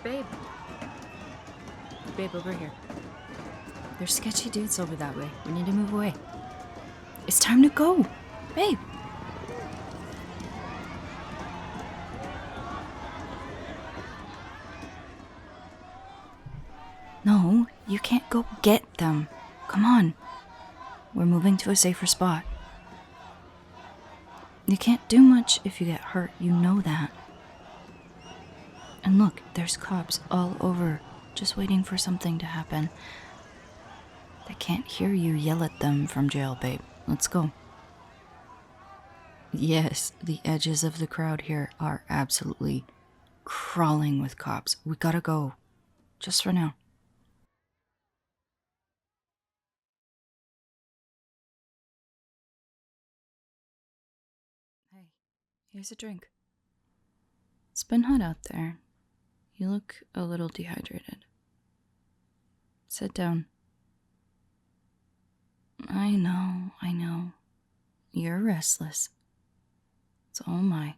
Babe. Babe, over here. There's sketchy dudes over that way. We need to move away. It's time to go. Babe. No, you can't go get them. Come on. We're moving to a safer spot. You can't do much if you get hurt, you know that. And look, there's cops all over, just waiting for something to happen. They can't hear you yell at them from jail, babe. Let's go. Yes, the edges of the crowd here are absolutely crawling with cops. We gotta go. Just for now. Hey, here's a drink. It's been hot out there. You look a little dehydrated. Sit down. I know. You're restless. So am I.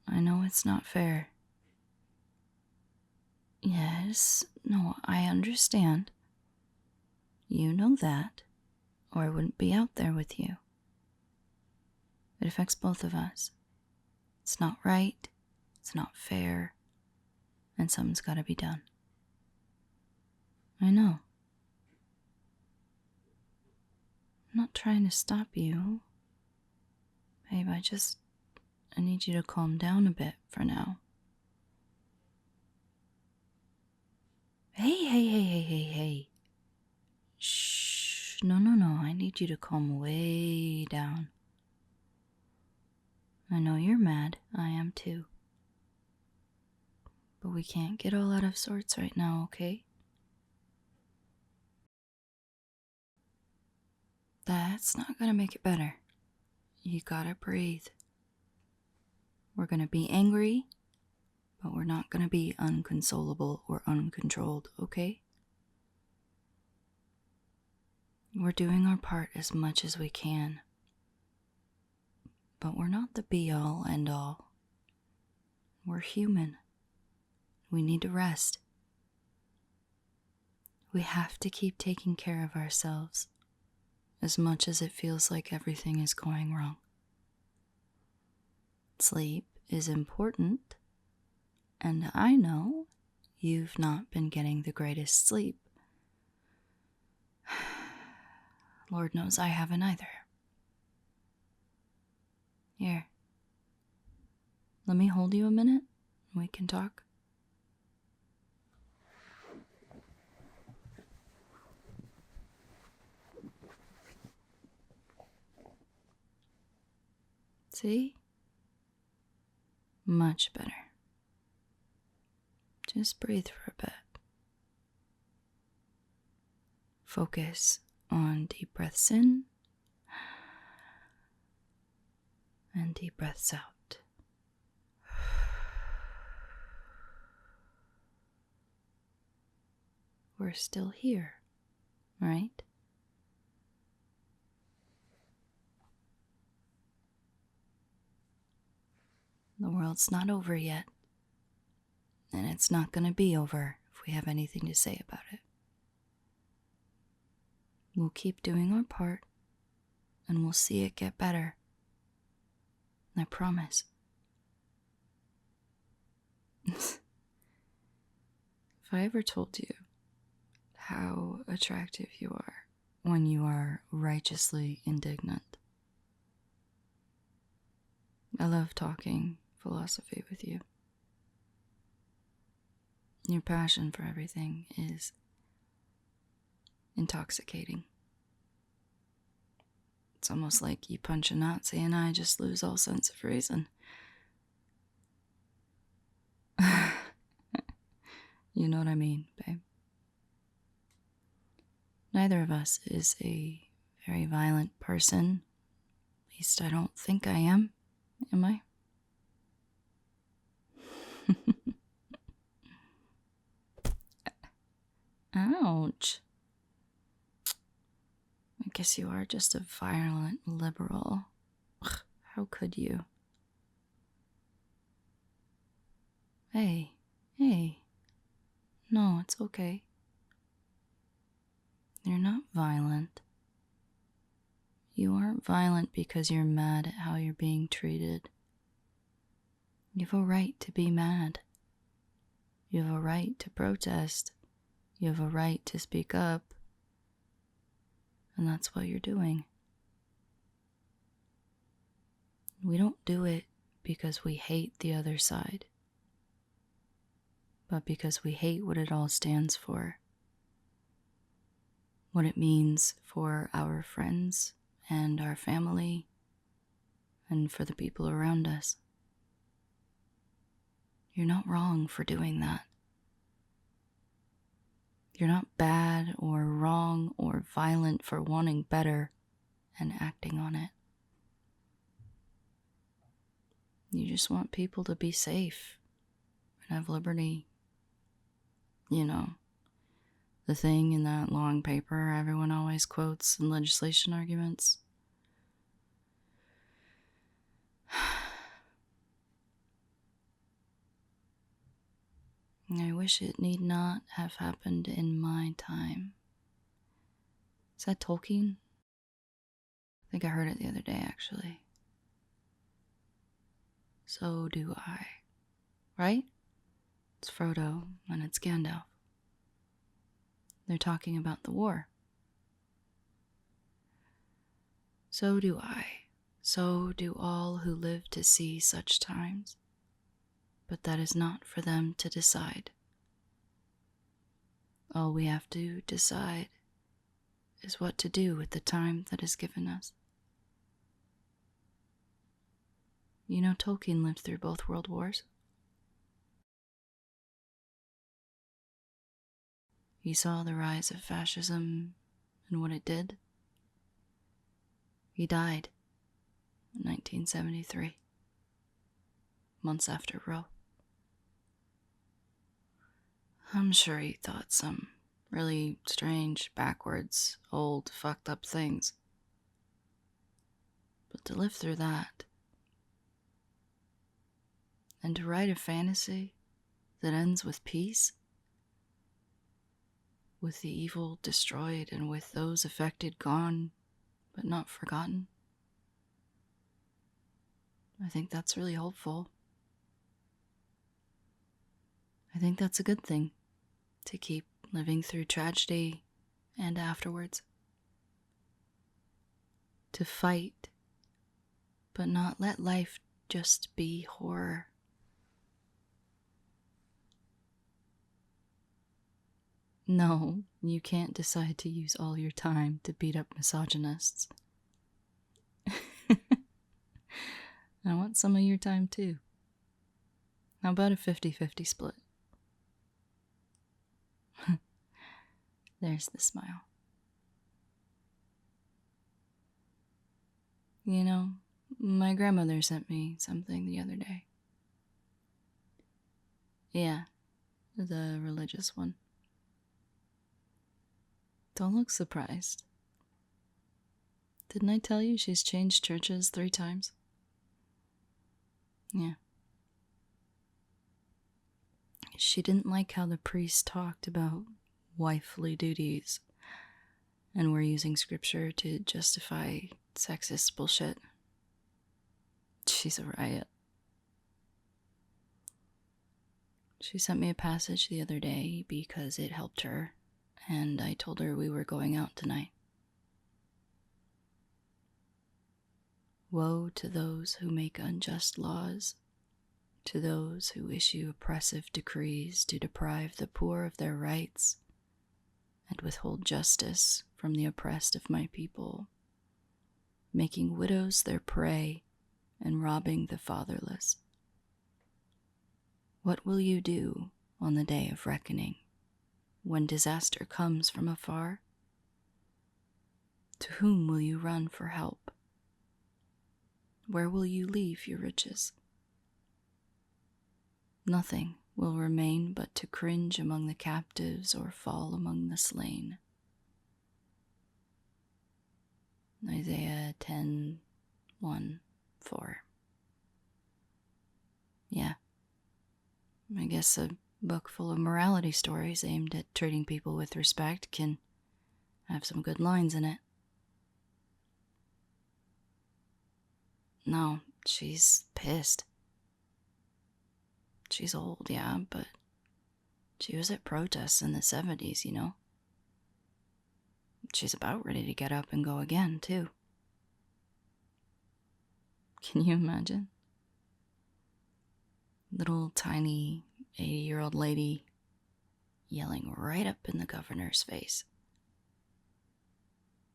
I know it's not fair. Yes, no, I understand. You know that, or I wouldn't be out there with you. It affects both of us. It's not right, it's not fair, and something's gotta be done. I know. I'm not trying to stop you. Babe, I need you to calm down a bit for now. Hey. Shh. No. I need you to calm way down. I know you're mad. I am too. But we can't get all out of sorts right now, okay? That's not gonna make it better. You gotta breathe. We're gonna be angry, but we're not gonna be unconsolable or uncontrolled, okay? We're doing our part as much as we can. But we're not the be-all, end-all. We're human. We need to rest. We have to keep taking care of ourselves, as much as it feels like everything is going wrong. Sleep is important, and I know you've not been getting the greatest sleep. Lord knows I haven't either. Here. Let me hold you a minute, and we can talk. See? Much better. Just breathe for a bit. Focus on deep breaths in and deep breaths out. We're still here, right? The world's not over yet, and it's not going to be over if we have anything to say about it. We'll keep doing our part, and we'll see it get better. I promise. If I ever told you how attractive you are when you are righteously indignant. I love talking philosophy with you. Your passion for everything is intoxicating. It's almost like you punch a Nazi and I just lose all sense of reason. You know what I mean, babe. Neither of us is a very violent person. At least I don't think I am I? Ouch. I guess you are just a violent liberal. Ugh, how could you? Hey, hey. No, it's okay. You're not violent. You aren't violent because you're mad at how you're being treated. You have a right to be mad. You have a right to protest. You have a right to speak up. And that's what you're doing. We don't do it because we hate the other side, but because we hate what it all stands for. What it means for our friends and our family and for the people around us. You're not wrong for doing that. You're not bad or wrong or violent for wanting better and acting on it. You just want people to be safe and have liberty. You know, the thing in that long paper everyone always quotes in legislation arguments. I wish it need not have happened in my time. Is that Tolkien? I think I heard it the other day, actually. So do I. Right? It's Frodo and it's Gandalf. They're talking about the war. So do I. So do all who live to see such times. But that is not for them to decide. All we have to decide is what to do with the time that is given us. You know, Tolkien lived through both world wars. He saw the rise of fascism and what it did. He died in 1973, months after Roe. I'm sure he thought some really strange, backwards, old, fucked up things. But to live through that, and to write a fantasy that ends with peace, with the evil destroyed and with those affected gone, but not forgotten, I think that's really hopeful. I think that's a good thing, to keep living through tragedy and afterwards. To fight, but not let life just be horror. No, you can't decide to use all your time to beat up misogynists. I want some of your time too. How about a 50-50 split? There's the smile. You know, my grandmother sent me something the other day. Yeah, the religious one. Don't look surprised. Didn't I tell you she's changed churches 3 times? Yeah. She didn't like how the priest talked about wifely duties and we're using scripture to justify sexist bullshit. She's a riot. She sent me a passage the other day because it helped her, and I told her we were going out tonight. Woe to those who make unjust laws, to those who issue oppressive decrees to deprive the poor of their rights and withhold justice from the oppressed of my people, making widows their prey and robbing the fatherless. What will you do on the day of reckoning, when disaster comes from afar? To whom will you run for help? Where will you leave your riches? Nothing will remain but to cringe among the captives or fall among the slain. Isaiah 10:1-4. Yeah, I guess a book full of morality stories aimed at treating people with respect can have some good lines in it. No, she's pissed. She's old, yeah, but she was at protests in the 70s, you know? She's about ready to get up and go again, too. Can you imagine? Little tiny 80-year-old lady yelling right up in the governor's face.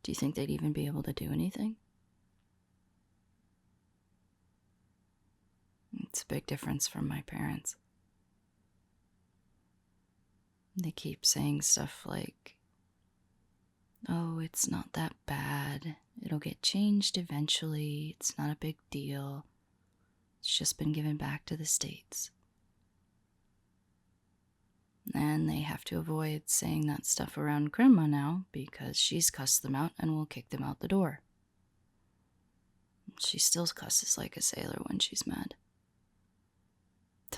Do you think they'd even be able to do anything? It's a big difference from my parents. They keep saying stuff like, oh, it's not that bad. It'll get changed eventually. It's not a big deal. It's just been given back to the states. And they have to avoid saying that stuff around Grandma now because she's cussed them out and will kick them out the door. She still cusses like a sailor when she's mad.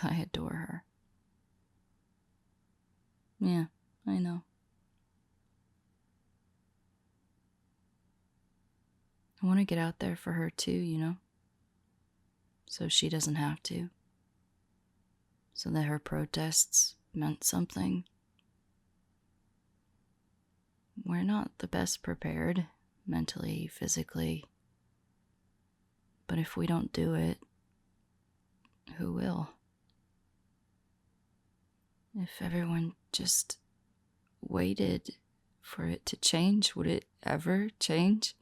I adore her. Yeah, I know. I want to get out there for her too, you know? So she doesn't have to. So that her protests meant something. We're not the best prepared, mentally, physically. But if we don't do it, who will? If everyone just waited for it to change, would it ever change?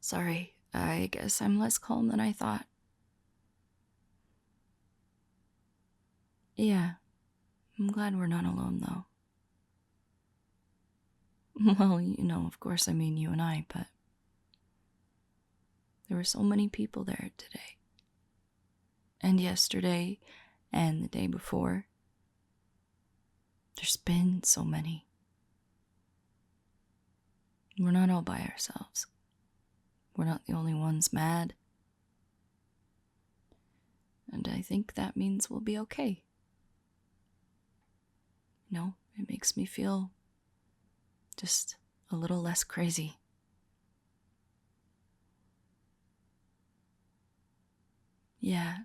Sorry, I guess I'm less calm than I thought. Yeah, I'm glad we're not alone, though. Well, you know, of course I mean you and I, but there were so many people there today. And yesterday, and the day before. There's been so many. We're not all by ourselves. We're not the only ones mad. And I think that means we'll be okay. You know, it makes me feel just a little less crazy. Yeah,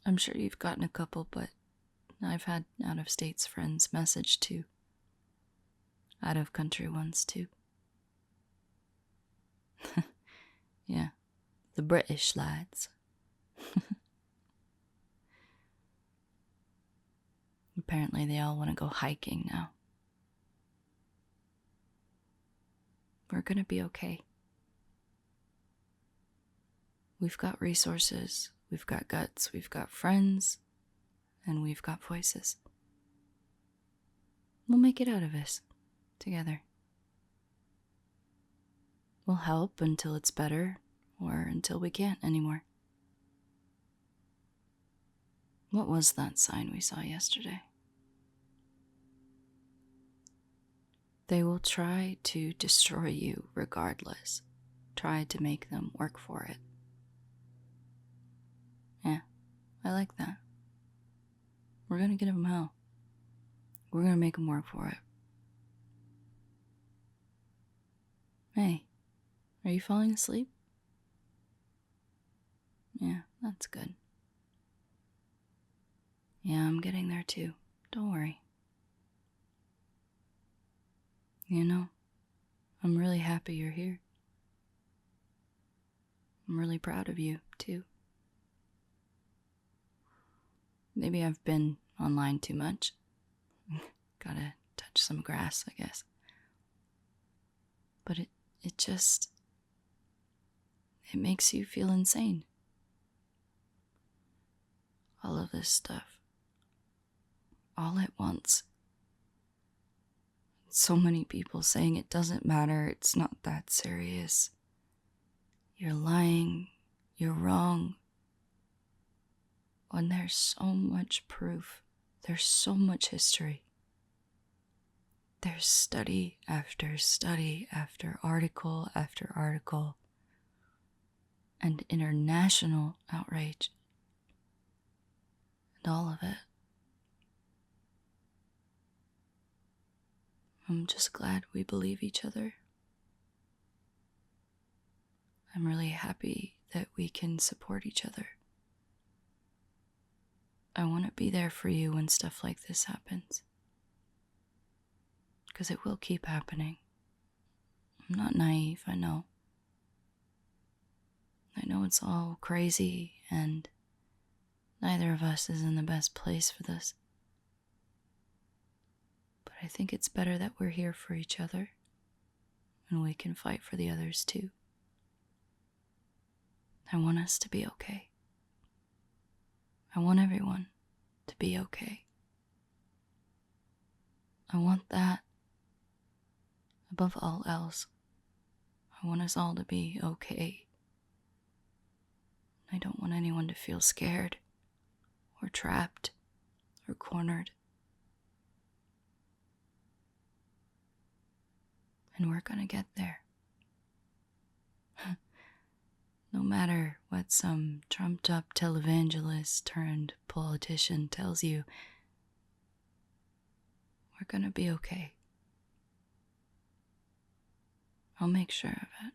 I'm sure you've gotten a couple, but I've had out-of-states friends message too. Out-of-country ones too. Yeah, the British lads. Apparently they all want to go hiking now. We're gonna be okay. We've got resources, we've got guts, we've got friends, and we've got voices. We'll make it out of this, together. We'll help until it's better, or until we can't anymore. What was that sign we saw yesterday? They will try to destroy you regardless. Try to make them work for it. Yeah, I like that. We're gonna get them hell. We're gonna make them work for it. Hey, are you falling asleep? Yeah, that's good. Yeah, I'm getting there too. Don't worry. You know, I'm really happy you're here. I'm really proud of you, too. Maybe I've been online too much. Gotta touch some grass, I guess. But it makes you feel insane. All of this stuff. All at once. So many people saying it doesn't matter, it's not that serious. You're lying, you're wrong. When there's so much proof, there's so much history. There's study after study after article after article. and international outrage. And all of it. I'm just glad we believe each other. I'm really happy that we can support each other. I want to be there for you when stuff like this happens. Because it will keep happening. I'm not naive, I know. I know it's all crazy, and neither of us is in the best place for this. But I think it's better that we're here for each other, and we can fight for the others too. I want us to be okay. I want everyone to be okay. I want that above all else. I want us all to be okay. I don't want anyone to feel scared, or trapped, or cornered. And we're gonna get there. No matter what some trumped up televangelist turned politician tells you, we're gonna be okay. I'll make sure of it.